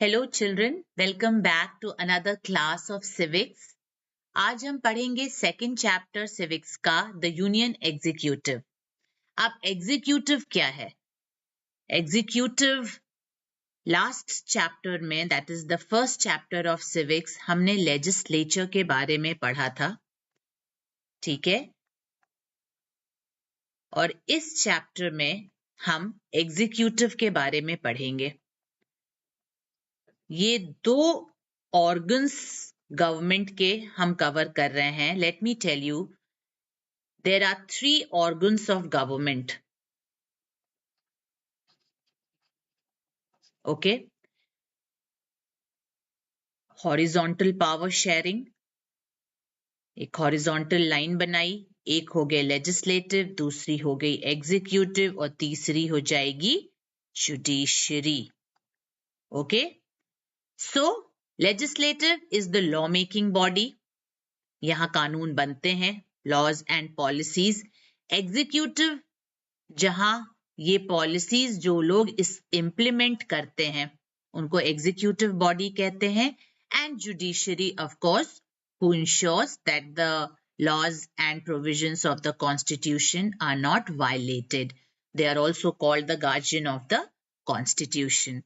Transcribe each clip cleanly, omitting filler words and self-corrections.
Hello children, welcome back to another class of civics. आज हम पढ़ेंगे सेकंड चैप्टर civics का द यूनियन एग्जीक्यूटिव. अब एग्जीक्यूटिव क्या है? एग्जीक्यूटिव लास्ट चैप्टर में, that is the first chapter of civics, हमने लेजिस्लेचर के बारे में पढ़ा था. ठीक है, और इस चैप्टर में हम एग्जीक्यूटिव के बारे में पढ़ेंगे. ये दो ऑर्गन्स गवर्नमेंट के हम कवर कर रहे हैं. Let me tell you, there are 3 organs of government. Okay, horizontal power sharing, एक हॉरिजॉन्टल लाइन बनाई. एक हो गए लेजिस्लेटिव, दूसरी हो गई एग्जीक्यूटिव और तीसरी हो जाएगी judiciary. Okay, so legislative is the law making body. यहां कानून बनते हैं, लॉज एंड पॉलिसीज. एग्जीक्यूटिव, जहां ये पॉलिसीज जो लोग इस इम्प्लीमेंट करते हैं उनको एग्जीक्यूटिव बॉडी कहते हैं. And judiciary of course, who ensures that the laws and provisions of the constitution are not violated. They are also called the guardian of the constitution.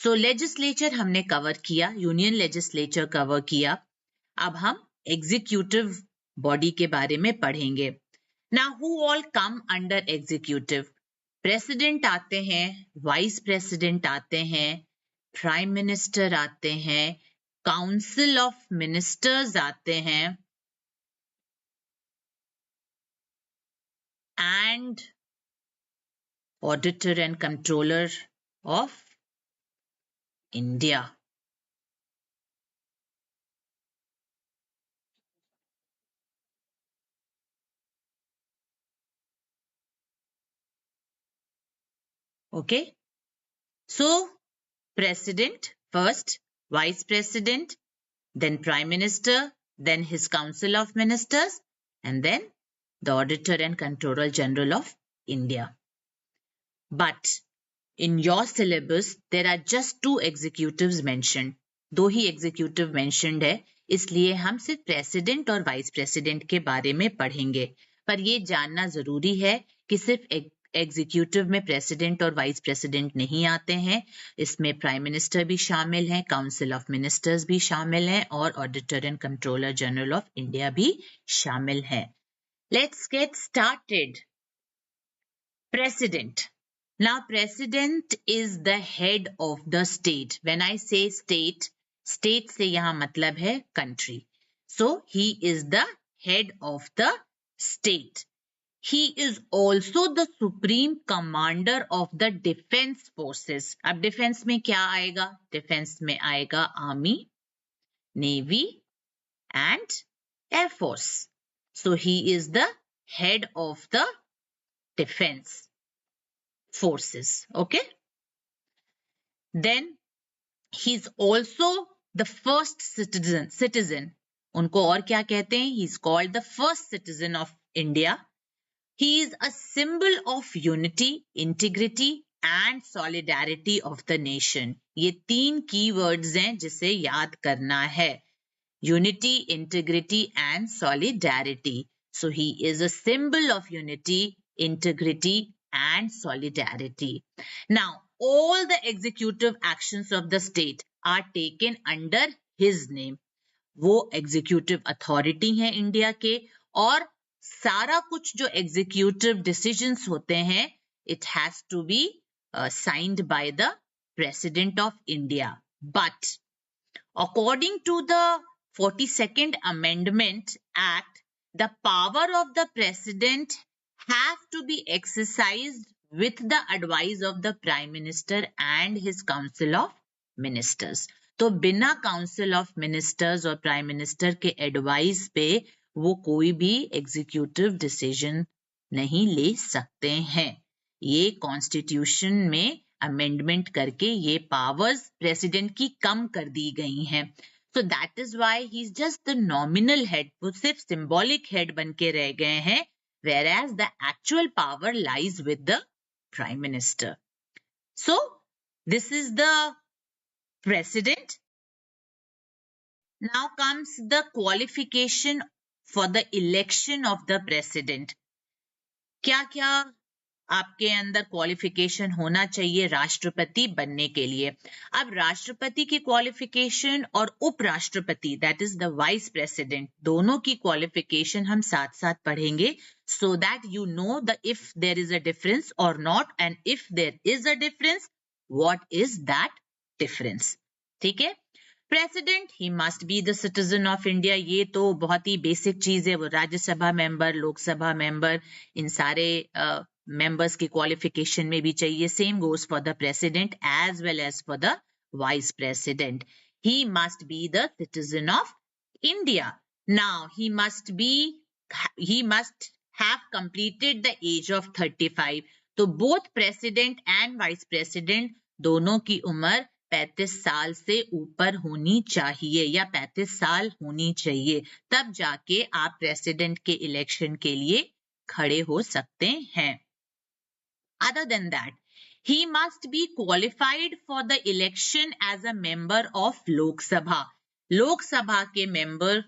So legislature हमने cover किया, union legislature cover किया. अब हम executive body के बारे में पढ़ेंगे. Now who all come under executive? President आते हैं, वाइस प्रेसिडेंट आते हैं, प्राइम मिनिस्टर आते हैं, काउंसिल ऑफ मिनिस्टर्स आते हैं, and auditor and controller of India. Okay, so president first, vice president, then prime minister, then his council of ministers, and then the auditor and controller general of India. But in your syllabus there are just 2 executives mentioned. दो ही executive mentioned है, इसलिए हम सिर्फ president और vice president के बारे में पढ़ेंगे. पर ये जानना जरूरी है कि सिर्फ एग्जीक्यूटिव में प्रेसिडेंट और वाइस प्रेसिडेंट नहीं आते हैं, इसमें प्राइम मिनिस्टर भी शामिल हैं, काउंसिल ऑफ मिनिस्टर्स भी शामिल हैं और auditor and controller general of India भी शामिल हैं. Let's get started. President. Now president is the head of the state. When I say state, state से यहाँ मतलब है country. So he is the head of the state. He is also the supreme commander of the defense forces. अब defense में क्या आएगा? Defense में आएगा army, navy and air force. So he is the head of the defense forces. Okay, then he's also the first citizen. उनको और क्या कहते हैं? He's called the first citizen of India. He is a symbol of unity, integrity and solidarity of the nation. ये 3 keywords हैं जिसे याद करना है. Unity, integrity and solidarity. So he is a symbol of unity, integrity and solidarity. Now, all the executive actions of the state are taken under his name. वो executive authority है India के, और सारा कुछ जो executive decisions होते हैं, it has to be signed by the President of India. But according to the 42nd Amendment Act, the power of the President have to be exercised with the advice of the Prime Minister and his Council of Ministers. तो बिना council of ministers और prime minister के advice पे वो कोई भी executive decision नहीं ले सकते हैं. ये कॉन्स्टिट्यूशन में अमेंडमेंट करके ये पावर्स प्रेसिडेंट की कम कर दी गई हैं. So that is why he is just the nominal head. वो सिर्फ सिंबॉलिक हेड बन के रह गए हैं, whereas the actual power lies with the prime minister. So this is the president. Now comes the qualification for the election of the president. क्या क्या आपके अंदर क्वालिफिकेशन होना चाहिए राष्ट्रपति बनने के लिए? अब राष्ट्रपति की क्वालिफिकेशन और उपराष्ट्रपति that is the vice president दोनों की क्वालिफिकेशन हम साथ साथ पढ़ेंगे, so that you know the if there is a difference और not, and if there is a difference what is that difference. ठीक है. President he must be the citizen of India. ये तो बहुत ही बेसिक चीज है. वो राज्यसभा मेंबर, लोकसभा मेंबर, इन सारे members की qualification में भी चाहिए. Same goes for the president as well as for the vice president. He must be the citizen of India. Now he must have completed the age of 35. तो both president and vice president दोनों की उम्र 35 साल से ऊपर होनी चाहिए या 35 साल होनी चाहिए, तब जाके आप प्रेसिडेंट के इलेक्शन के लिए खड़े हो सकते हैं. Other than that, he must be qualified for the election as a member of Lok Sabha. लोक सभा के मेंबर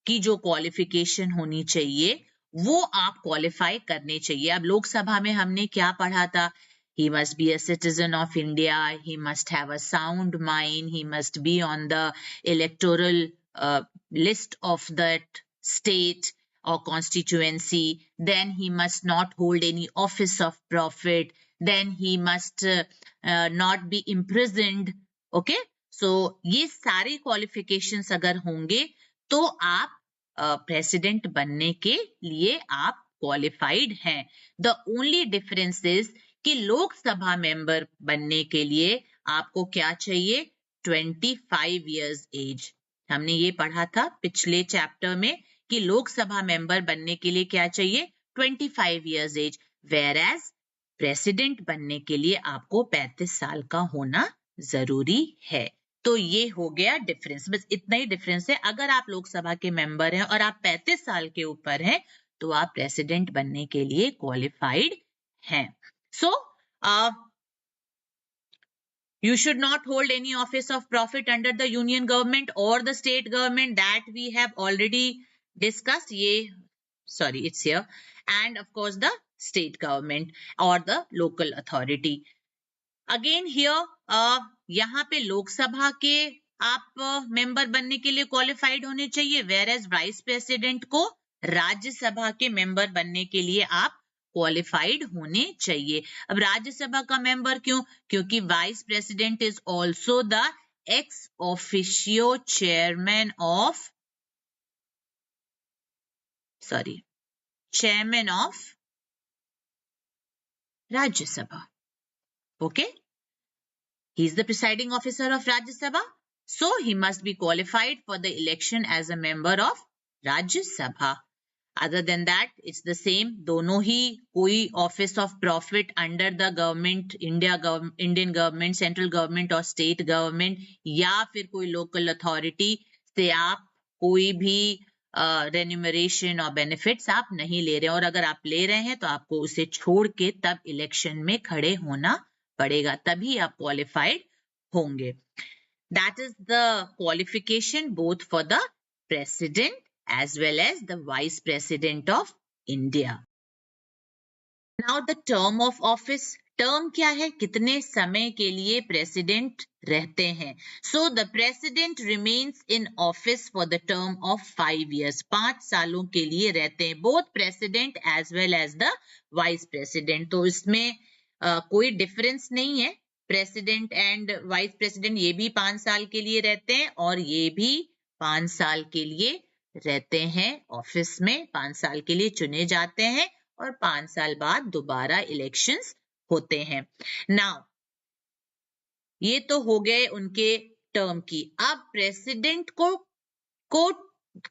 की जो क्वालिफिकेशन होनी चाहिए वो आप क्वालिफाई करने चाहिए. अब लोकसभा में हमने क्या पढ़ा था? He must be a citizen of India. He must have a sound mind. He must be on the electoral list of that state or constituency. Then he must not hold any office of profit. Then he must not be imprisoned. Okay? So ये सारे qualifications अगर होंगे तो आप president बनने के लिए आप क्वालिफाइड हैं. द ओनली डिफरेंस इज कि लोकसभा मेंबर बनने के लिए आपको क्या चाहिए? 25 इयर्स एज. हमने ये पढ़ा था पिछले चैप्टर में कि लोकसभा मेंबर बनने के लिए क्या चाहिए? 25 years age. Whereas president बनने के लिए आपको 35 साल का होना जरूरी है. तो ये हो गया डिफरेंस. बस इतना ही डिफरेंस है. अगर आप लोकसभा के मेंबर हैं और आप 35 साल के ऊपर हैं तो आप प्रेसिडेंट बनने के लिए क्वालिफाइड हैं. सो you should not hold any office of profit under the union government or the state government, that we have already discussed. It's here. And of course the state government or the local authority. Again here यहाँ पे लोकसभा के आप member बनने के लिए qualified होने चाहिए, where as vice president को राज्यसभा के मेंबर बनने के लिए आप क्वालिफाइड होने चाहिए. अब राज्यसभा का मेंबर क्यों? क्योंकि vice president is also the ex officio chairman of Rajya Sabha. Okay? He is the presiding officer of Rajya Sabha, so he must be qualified for the election as a member of Rajya Sabha. Other than that, it's the same. दोनों ही कोई office of profit under the government, Indian government, central government और state government या फिर कोई local authority से आप कोई भी remuneration और benefits आप नहीं ले रहे हैं, और अगर आप ले रहे हैं तो आपको उसे छोड़ के तब election में खड़े होना पड़ेगा, तभी आप qualified होंगे. That is the qualification both for the president as well as the vice president of India. Now the term of office. Term क्या है? कितने समय के लिए president रहते हैं? So the president remains in office for the term of 5 years. 5 सालों के लिए रहते हैं, both president as well as the vice president. तो इसमें कोई डिफरेंस नहीं है. प्रेसिडेंट एंड वाइस प्रेसिडेंट ये भी 5 साल के लिए रहते हैं और ये भी 5 साल के लिए रहते हैं ऑफिस में. 5 साल के लिए चुने जाते हैं और 5 साल बाद दोबारा इलेक्शंस होते हैं. नाउ ये तो हो गए उनके टर्म की. अब प्रेसिडेंट को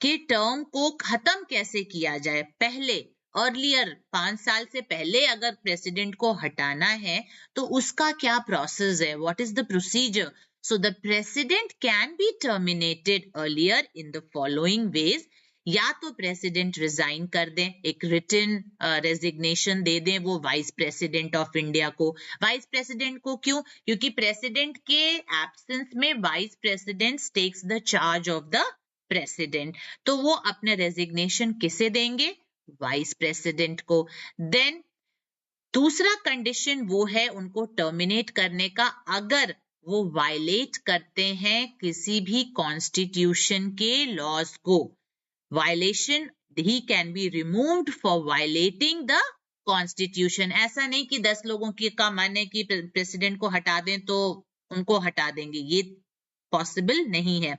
के टर्म को खत्म कैसे किया जाए? पहले अर्लियर 5 साल से पहले अगर प्रेसिडेंट को हटाना है तो उसका क्या प्रोसेस है? What is the procedure? So the president can be terminated earlier in the following veg. या तो प्रेसिडेंट रिजाइन कर दें, एक रिटन रेजिग्नेशन दे दें वो वाइस प्रेसिडेंट ऑफ इंडिया को. वाइस प्रेसिडेंट को क्यों? क्योंकि प्रेसिडेंट के एब्सेंस में vice president takes the charge of the president. तो वो अपने रेजिग्नेशन किसे देंगे? वाइस प्रेसिडेंट को. देन दूसरा कंडीशन वो है उनको टर्मिनेट करने का अगर वो वायलेट करते हैं किसी भी कॉन्स्टिट्यूशन के लॉज को. Violation, he can be removed for violating the constitution. ऐसा नहीं कि 10 लोगों की का मन है कि प्रेसिडेंट को हटा दें तो उनको हटा देंगे, ये पॉसिबल नहीं है.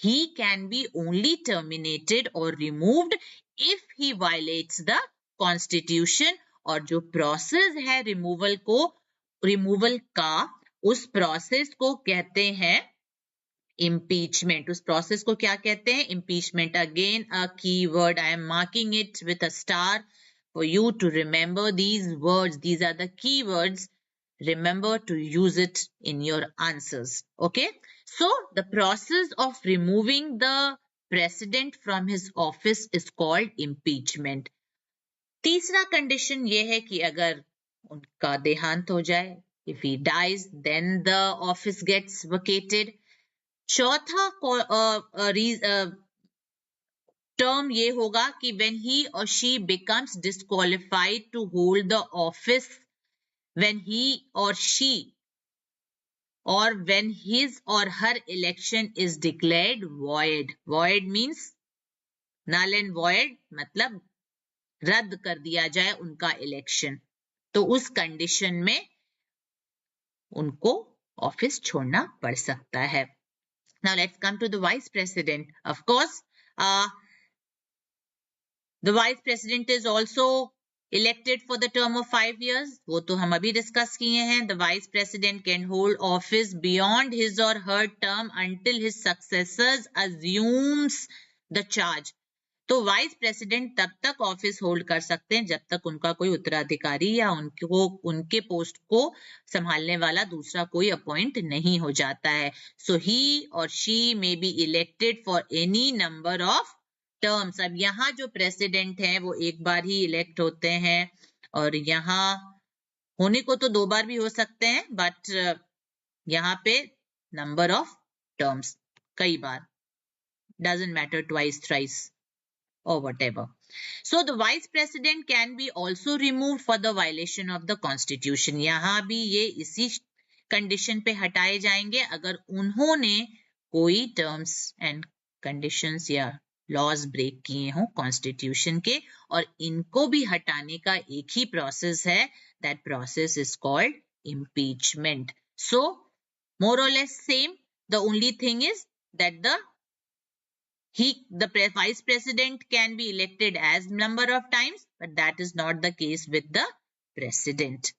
He can be only terminated or removed if he violates the constitution. और जो प्रोसेस है रिमूवल का, उस प्रोसेस को कहते हैं impeachment. उस प्रोसेस को क्या कहते हैं? impeachment. Again a key word, I am marking it with a star for you to remember these words. These are the key words. Remember to use it in your answers. Okay, so the process of removing the president from his office is called impeachment. तीसरा condition ये है कि अगर उनका देहांत हो जाए, if he dies then the office gets vacated. चौथा टर्म ये होगा कि when he or she becomes disqualified to hold the office, when he or she or when his or her election is declared void. Void means null and void, मतलब रद्द कर दिया जाए उनका इलेक्शन. तो उस कंडीशन में उनको ऑफिस छोड़ना पड़ सकता है. Now let's come to the vice president. Of course, the vice president is also elected for the term of 5 years. वो तो हम अभी डिस्कस किए हैं. The vice president can hold office beyond his or her term until his successors assumes the charge. तो vice president तब तक office hold कर सकते हैं जब तक उनका कोई उत्तराधिकारी या उनके पोस्ट को संभालने वाला दूसरा कोई अपॉइंट नहीं हो जाता है. सो ही और she may be elected for any number of terms. अब यहाँ जो प्रेसिडेंट हैं वो एक बार ही इलेक्ट होते हैं और यहाँ होने को तो 2 बार भी हो सकते हैं, बट यहाँ पे नंबर ऑफ टर्म्स कई बार, doesn't matter, twice, thrice or whatever. So the vice president can be also removed for the violation of the constitution. यहाँ भी ये इसी कंडीशन पे हटाए जाएंगे अगर उन्होंने कोई टर्म्स एंड कंडीशंस या लॉज ब्रेक किए हों कॉन्स्टिट्यूशन के, और इनको भी हटाने का एक ही प्रोसेस है. That process is called impeachment. So more or less same. The only thing is that the vice president can be elected as number of times, but that is not the case with the president.